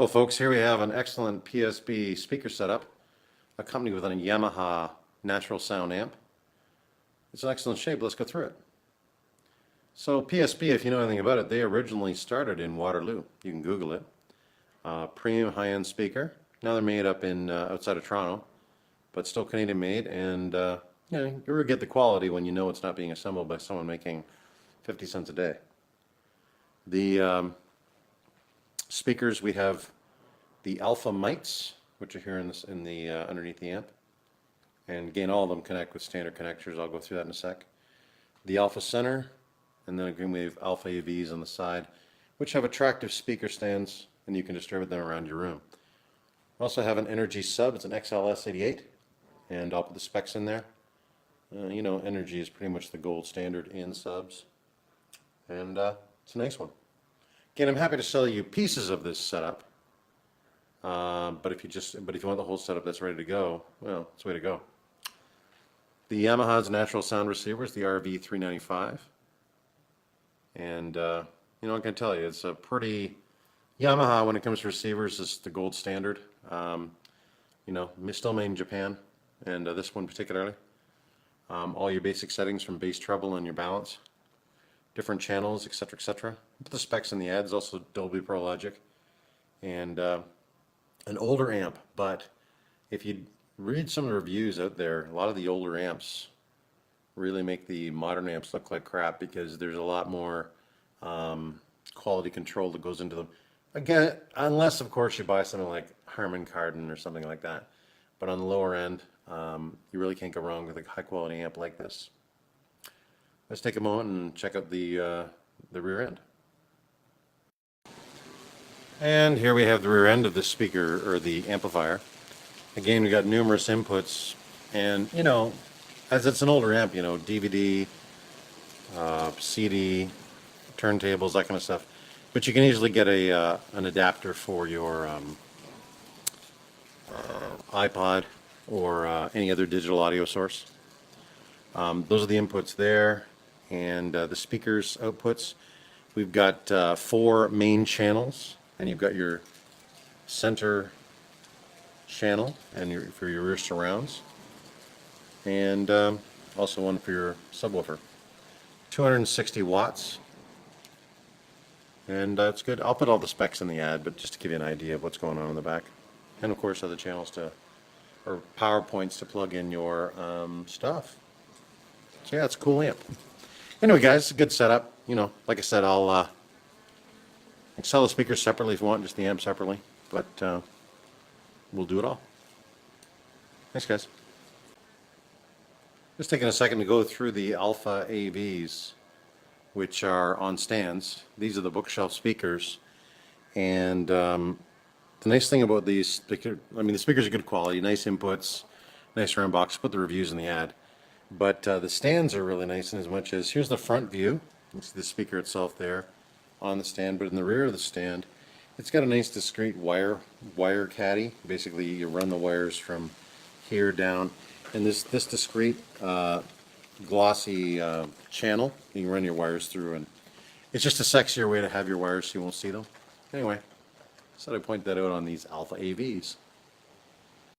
Well, folks, here we have an excellent PSB speaker setup, accompanied with a Yamaha natural sound amp. It's an excellent shape. Let's go through it. So PSB, if you know anything about it, they originally started in Waterloo. You can Google it. Premium high-end speaker. Now they're made up in outside of Toronto, but still Canadian made. And you really get the quality when you know it's not being assembled by someone making 50 cents a day. The speakers, we have the Alpha Mites, which are here in the underneath the amp, and again, all of them connect with standard connectors. I'll go through that in a sec. The Alpha Center, and then again we have Alpha AVs on the side, which have attractive speaker stands, and you can distribute them around your room. We also have an Energy sub. It's an XLS88, and I'll put the specs in there. You know, Energy is pretty much the gold standard in subs, and it's a nice one. Again, I'm happy to sell you pieces of this setup, but if you want the whole setup that's ready to go, well, it's the way to go. The Yamaha's natural sound receiver is the RV395, and you know, I can tell you, it's a pretty Yamaha when it comes to receivers is the gold standard. You know, still made in Japan, and this one particularly. All your basic settings from bass, treble, and your balance. Different channels, etc., etc. Put the specs in the ads, also Dolby Pro Logic, and an older amp. But if you read some of the reviews out there, a lot of the older amps really make the modern amps look like crap because there's a lot more quality control that goes into them. Again, unless of course you buy something like Harman Kardon or something like that. But on the lower end, you really can't go wrong with a high quality amp like this. Let's take a moment and check out the rear end. And here we have the rear end of the speaker, or the amplifier. Again, we got numerous inputs, and you know, as it's an older amp, you know, DVD, CD, turntables, that kind of stuff. But you can easily get an adapter for your iPod or any other digital audio source. Those are the inputs there. And the speakers outputs, we've got 4 main channels, and you've got your center channel and for your rear surrounds, and also one for your subwoofer. 260 watts, and that's good. I'll put all the specs in the ad, but just to give you an idea of what's going on in the back, and of course other channels or power points to plug in your stuff. So yeah, it's a cool amp. Anyway, guys, it's a good setup. You know, like I said, I'll sell the speakers separately if you want, just the amp separately. But we'll do it all. Thanks, guys. Just taking a second to go through the Alpha AVs, which are on stands. These are the bookshelf speakers, and the nice thing about these speakers, I mean, the speakers are good quality, nice inputs, nice round box. Put the reviews in the ad. But the stands are really nice in as much as, here's the front view. You see the speaker itself there on the stand, but in the rear of the stand, it's got a nice discrete wire caddy. Basically, you run the wires from here down, and this discrete glossy channel you can run your wires through, and it's just a sexier way to have your wires so you won't see them. Anyway, so I point that out on these Alpha AVs.